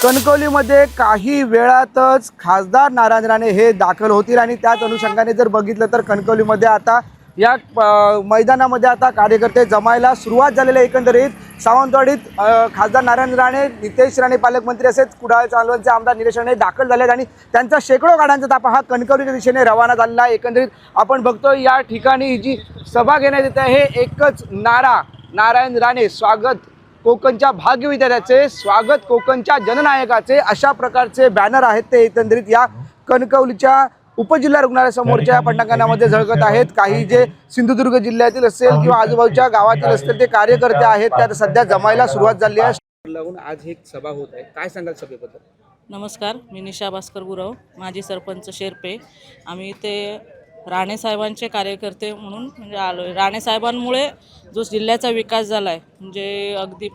कणकवलीमध्ये काही वेळातच खासदार नारायण राणे हे दाखल होतील आणि त्याच अनुषंगाने जर बघितलं तर कणकवलीमध्ये आता या मैदानामध्ये आता कार्यकर्ते जमायला सुरुवात झालेली आहे। एकंदरीत सावंतवाडीत खासदार नारायण राणे, नितेश राणे पालकमंत्री असेच कुडाळ चांदवडचे आमदार निलेश राणे दाखल झालेत आणि त्यांचा शेकडो गाड्यांचा ताफा हा कणकवलीच्या दिशेने रवाना झालेला आहे। एकंदरीत आपण बघतो या ठिकाणी जी सभा घेण्यात येते आहे एकच नारा, नारायण राणे स्वागत कोकणच्या भाग्यविधात्याचे, स्वागत कोकणच्या जननायकाचे, अशा प्रकारचे बॅनर आहेत ते एकंदरीत या कणकवलीच्या उपजिल्हा रुग्णालयासमोरच्या पटांगणामध्ये झळकत आहेत। काही जे सिंधुदुर्ग जिल्ह्यातील असेल किंवा आजूबाजूच्या गावातील असतील ते कार्यकर्ते आहेत त्या सध्या जमायला सुरुवात झाली आहे। लागून आज एक सभा होत आहे, काय सांगाल सभेबद्दल? नमस्कार, मी निशा भास्कर गुरव, माजी सरपंच शेरपे। आम्ही ते राणे साहेबांचे कार्यकर्ते म्हणून म्हणजे आलो आहे। राणे साहेबांमुळे जो जिल्ह्याचा विकास झाला आहे, म्हणजे अगदी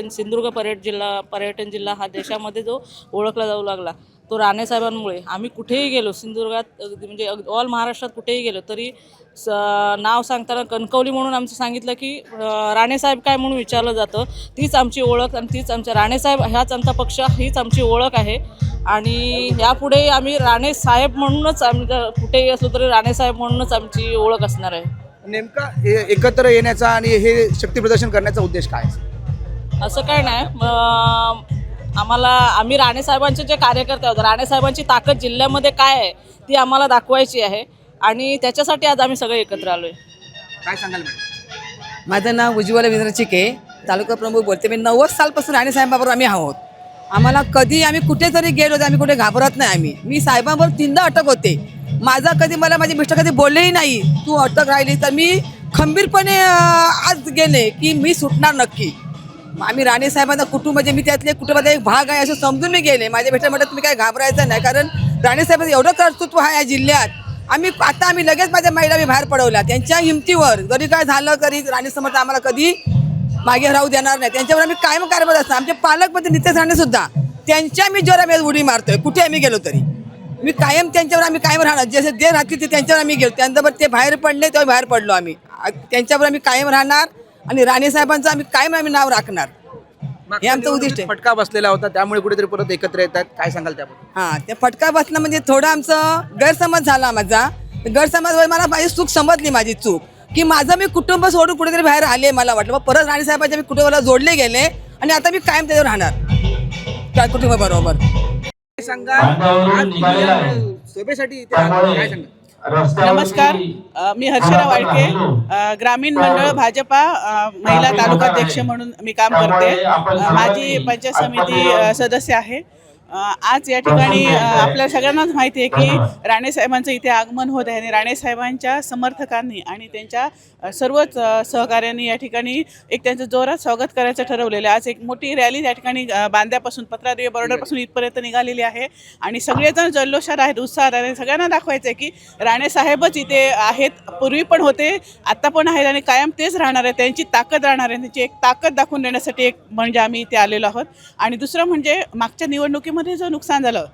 सिंधुदुर्ग पर्यटन जिल्हा हा देशामध्ये जो ओळखला जाऊ लागला तो राणे साहेबांमुळे। आम्ही कुठेही गेलो सिंधुदुर्गात अगदी म्हणजे ऑल महाराष्ट्रात कुठेही गेलो तरी नाव सांगताना कणकवली म्हणून आमचं सांगितलं की राणेसाहेब काय म्हणून विचारलं जातं। तीच आमची ओळख आणि तीच आमच्या राणेसाहेब ह्याच आमचा पक्ष, हीच आमची ओळख आहे आणि यापुढे आम्ही राणेसाहेब म्हणूनच आम्ही कुठेही असलो तरी राणेसाहेब म्हणूनच आमची ओळख असणार आहे। नेमका एकत्र येण्याचा आणि हे शक्ती प्रदर्शन करण्याचा उद्देश काय? असं काय नाही, आम्ही राणेसाहेबांचे जे कार्यकर्ते आहोत, राणेसाहेबांची ताकद जिल्ह्यामध्ये काय आहे ती आम्हाला दाखवायची आहे आणि त्याच्यासाठी आज आम्ही सगळे एकत्र आलो आहे। काय सांगाल मॅडम? माझं नाव उज्ज्वला विंद्र चिके, तालुका प्रमुख बोलते। मी 90 सालपासून राणेसाहेबांबरोबर आम्ही आहोत। आम्हाला कधी आम्ही कुठेतरी गेलो तर आम्ही कुठे घाबरत नाही। मी साहेबांबरोबर 3दा अटक होते। मला माझे मिस्टर कधी बोललेही नाही तू अटक राहिली, तर मी खंबीरपणे आज गेले की मी सुटणार नक्की। आम्ही राणेसाहेबांचा कुटुंब म्हणजे मी त्यातले कुटुंबाचा एक भाग आहे असं समजून मी गेले। माझ्या मिस्टर म्हणतात तुम्ही काय घाबरायचं नाही, कारण राणेसाहेबांचं एवढं कर्तृत्व आहे या जिल्ह्यात। आम्ही लगेच माझ्या महिला मी बाहेर पडवल्या त्यांच्या हिमतीवर। जरी काय झालं तरी राणेसमर्थ आम्हाला कधी मागे राहू देणार नाही, त्यांच्यावर आम्ही कायम कारभार असतो। आमचे पालकमंत्री नितेश राणे सुद्धा त्यांच्या मी जोर आम्ही उडी मारतोय, कुठे आम्ही गेलो तरी मी कायम त्यांच्यावर आम्ही कायम राहणार। जसे ते राहतील ते त्यांच्यावर आम्ही गेलो, त्यांच्यावर ते बाहेर पडले तेव्हा बाहेर पडलो आम्ही, त्यांच्यावर आम्ही कायम राहणार आणि राणेसाहेबांचं आम्ही नाव राखणार, हे आमचं उद्दिष्ट आहे। फटका बसलेला होता त्यामुळे कुठेतरी परत एकत्र येतात, काय सांगाल त्याबद्दल? हां, ते फटका बसणं म्हणजे थोडं आमचं गैरसमज झाला। माझा गैरसमज मला माझी चूक समजली, माझी चूक की माझं मी कुटुंब सोडून कुठेतरी बाहेर आले। मला वाटलं मग परत राणेसाहेबांच्या मी कुटुंबाला जोडले गेले आणि आता मी कायम त्याच्यावर राहणार त्या कुटुंबाबरोबर। सभेसाठी काय सांगाल? नमस्कार, मी हर्षरा वाडके, ग्रामीण मंडळ भाजपा महिला तालुकाध्यक्ष म्हणून मी काम करते। माझी पंचायत समिती सदस्य आहे। आज या ठिकाणी आपल्या सगळ्यांनाच माहिती आहे की राणेसाहेबांचं इथे आगमन होत आहे आणि राणेसाहेबांच्या समर्थकांनी आणि त्यांच्या सर्वच सहकार्यांनी या ठिकाणी एक त्यांचं जोरात स्वागत करायचं ठरवलेलं आहे। आज एक मोठी रॅली या ठिकाणी बांद्यापासून पत्रादेवी बॉर्डरपासून इथपर्यंत निघालेली आहे आणि सगळेजण जल्लोषात आहेत, उत्साहात आहेत। सगळ्यांना दाखवायचं आहे की राणेसाहेबच इथे आहेत, पूर्वी पण होते, आत्ता पण आहेत आणि कायम तेच राहणार आहे। त्यांची ताकद राहणार आहे, त्यांची एक ताकद दाखवून देण्यासाठी एक म्हणजे आम्ही इथे आलेलो आहोत। आणि दुसरं म्हणजे मागच्या निवडणुकीमध्ये जो नुकसान झालं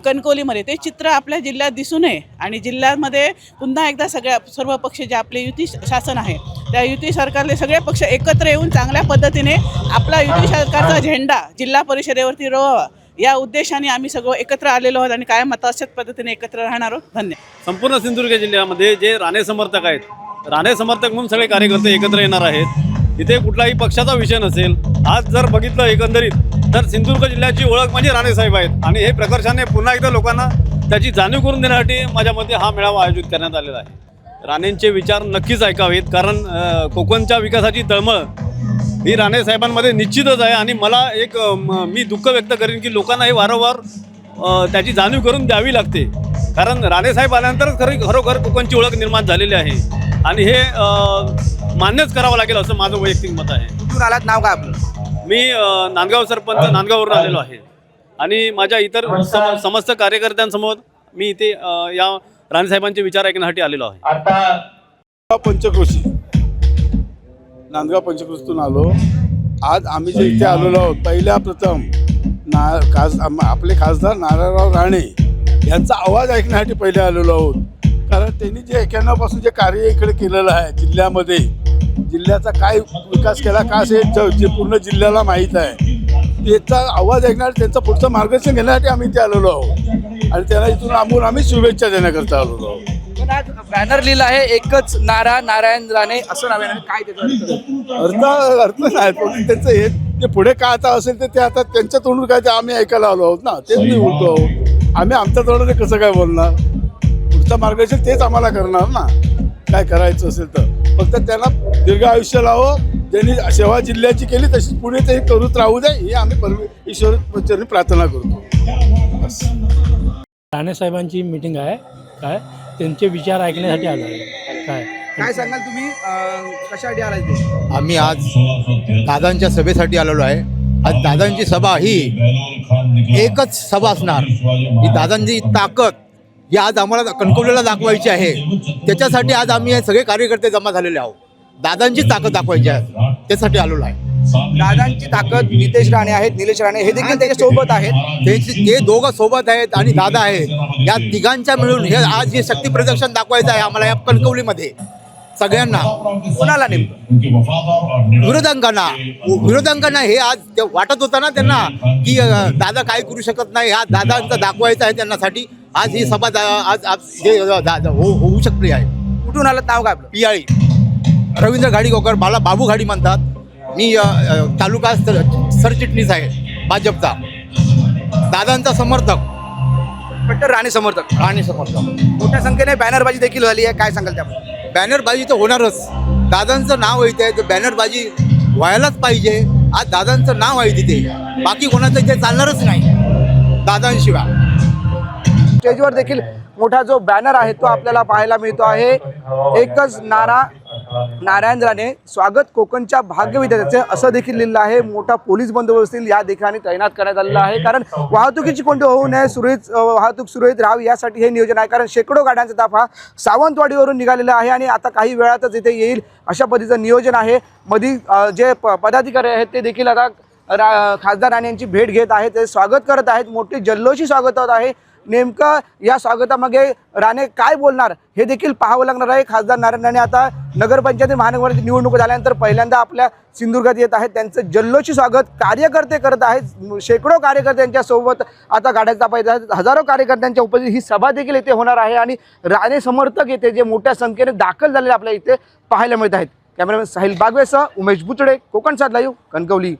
कणकवलीमध्ये ते चित्र आपल्या जिल्ह्यात दिसू नये आणि जिल्ह्यामध्ये पुन्हा एकदा सर्व पक्ष जे आपले युती शासन आहे त्या युती सरकारले सगळे पक्ष एकत्र येऊन चांगल्या पद्धतीने आपला युती सरकारचा झेंडा जिल्हा परिषदेवरती रोवावा या उद्देशाने आम्ही सगळं एकत्र आलेलो आहोत आणि कायम आता अशाच पद्धतीने एकत्र राहणार आहोत। धन्यवाद। संपूर्ण सिंधुदुर्ग जिल्ह्यामध्ये जे राणे समर्थक आहेत, राणे समर्थक म्हणून सगळे कार्यकर्ते एकत्र येणार आहेत। इथे कुठलाही पक्षाचा विषय नसेल। आज जर बघितलं एकंदरीत तर सिंधुदुर्ग जिल्ह्याची ओळख म्हणजे राणेसाहेब आहेत आणि हे प्रकर्षाने पुन्हा एकदा लोकांना त्याची जाणीव करून देण्यासाठी माझ्या मते हा मेळावा आयोजित करण्यात आलेला आहे। राणेंचे विचार नक्कीच ऐकावेत, कारण कोकणच्या विकासाची तळमळ ही राणेसाहेबांमध्ये निश्चितच आहे आणि मला मी दुःख व्यक्त करेन की लोकांना हे वारंवार त्याची जाणीव करून द्यावी लागते, कारण राणेसाहेब आल्यानंतरच खरोखर कोकणची ओळख निर्माण झालेली आहे आणि हे मान्यच करावं लागेल असं माझं वैयक्तिक मत आहे। कुठून आलात, नाव काय आपलं? मी नांदगाव सरपंच नांदगाववरून आलेलो आहे आणि माझ्या इतर समस्त कार्यकर्त्यांसमोर मी इथे या राणेसाहेबांचे विचार ऐकण्यासाठी आलेलो आहे। आता पंचक्रोशी नांदगाव पंचक्रोशीतून आलो। आज आम्ही जे इथे आलेलो आहोत पहिल्या प्रथम आपले खासदार नारायणराव राणे यांचा आवाज ऐकण्यासाठी पहिले आलेलो आहोत, कारण त्यांनी जे 91 पासून जे कार्य इकडे केलेलं आहे जिल्ह्यामध्ये, जिल्ह्याचा काय विकास केला का असे जे पूर्ण जिल्ह्याला माहीत आहे। याचा आवाज ऐकणार, त्यांचं पुढचं मार्गदर्शन घेण्यासाठी आम्ही इथे आलेलो आहोत आणि त्यांना इथून आम्ही शुभेच्छा देण्याकरता आलेलो आहोत. पण आज बॅनर लिहिला आहे एकच नारा नारायण राणे असं नाव आहे, काय त्याचा अर्थ नाही, पण त्यांचं हे जे पुढे काय आता असेल ते आता त्यांच्या तोंडून काय ते आम्ही ऐकायला आलो आहोत ना, तेच मी बोलतो आहोत. आम्ही आमच्या तोंडाने कसं काय बोलणार, पुढचं मार्गदर्शन तेच आम्हाला करणार ना, काय करायचं असेल तर. फक्त त्यांना दीर्घ आयुष्य लावो, ज्यांनी सेवा जिल्ह्याची केली तशीच पुढे ते करूच राहू दे, ही आम्ही ईश्वर प्रार्थना करतो. बस. राणे साहेबांची मीटिंग आहे, काय त्यांचे विचार ऐकण्यासाठी आलो आहे. काय सांगाल तुम्ही कशासाठी आलाय ते? आम्ही आज दादांच्या सभेसाठी आलेलो आहे. आज दादांची सभा ही एकच सभा असणार. ही दादांची ताकद ही आज आम्हाला कणकवलीला दाखवायची आहे. त्याच्यासाठी आज आम्ही हे सगळे कार्यकर्ते जमा झालेले आहोत. दादांची ताकद दाखवायची आहे, त्यासाठी आलेलो आहे. दादांची ताकद नितेश राणे आहेत, निलेश राणे हे देखील त्याच्या सोबत आहेत. ते दोघं सोबत आहेत आणि दादा आहेत. या तिघांच्या मिळून हे आज हे शक्ती प्रदर्शन दाखवायचं आहे आम्हाला या कणकवलीमध्ये सगळ्यांना. कोणाला नेमकं? विरोधांकांना हे आज वाटत होतं ना त्यांना की दादा काय करू शकत नाही, हा दादांचा दाखवायचं आहे त्यांनासाठी. आज ही सभा आज होऊ शकली आहे. कुठून आलं नाव काय आपलं? पियाळी रवींद्र घाडीगावकर, मला बाबू घाडी म्हणतात. मी तालुका सरचिटणीस आहे भाजपचा. दादांचा समर्थक, कट्टर राणे समर्थक. मोठ्या संख्येने बॅनरबाजी देखील झाली आहे, काय सांगाल त्याबद्दल? बॅनरबाजी तर होणारच. दादांचं नाव येत आहे तर बॅनरबाजी व्हायलाच पाहिजे. आज दादांचं नाव आहे तिथे, बाकी कोणाचं इथे चालणारच नाही दादांशिवाय. स्टेजवर देखील मोठा जो बॅनर आहे तो आपल्याला पाहायला मिळतो आहे. एकच नारा नारायण राणे स्वागत कोकणच्या भाग्यविधात्याचे असं देखील लिहिलं आहे. मोठा पोलीस बंदोबस्त या ठिकाणी तैनात करण्यात आलेला आहे, कारण वाहतुकीची कोणती होऊ नये, वाहतूक सुरळीत राहावी यासाठी हे नियोजन आहे. कारण शेकडो गाड्यांचा ताफा सावंतवाडीवरून निघालेला आहे आणि आता काही वेळातच इथे येईल अशा पद्धतीचं नियोजन आहे. मध्ये जे पदाधिकारी आहेत ते देखील आता खासदार राणे यांची भेट घेत आहेत, ते स्वागत करत आहेत. मोठी जल्लोषी स्वागत होत आहे. नेमकं या स्वागतामागे राणे काय बोलणार हे देखील पाहावं लागणार आहे. खासदार नारायण राणे आता नगरपंचायत महानगरपालिका निवडणूक झाल्यानंतर पहिल्यांदा आपल्या सिंधुदुर्गात येत आहेत. त्यांचं जल्लोषी स्वागत कार्यकर्ते करत आहेत. शेकडो कार्यकर्त्यांच्या सोबत आता गाड्याचा ताफा येत आहेत. हजारो कार्यकर्त्यांच्या उपस्थितीत ही सभा देखील इथे होणार आहे आणि राणे समर्थक येथे जे मोठ्या संख्येने दाखल झालेले आपल्या इथे पाहायला मिळत आहेत. कॅमेरामॅन साहिल बागवेसह उमेश बुचडे, कोकण 7 लाईव्ह, कणकवली.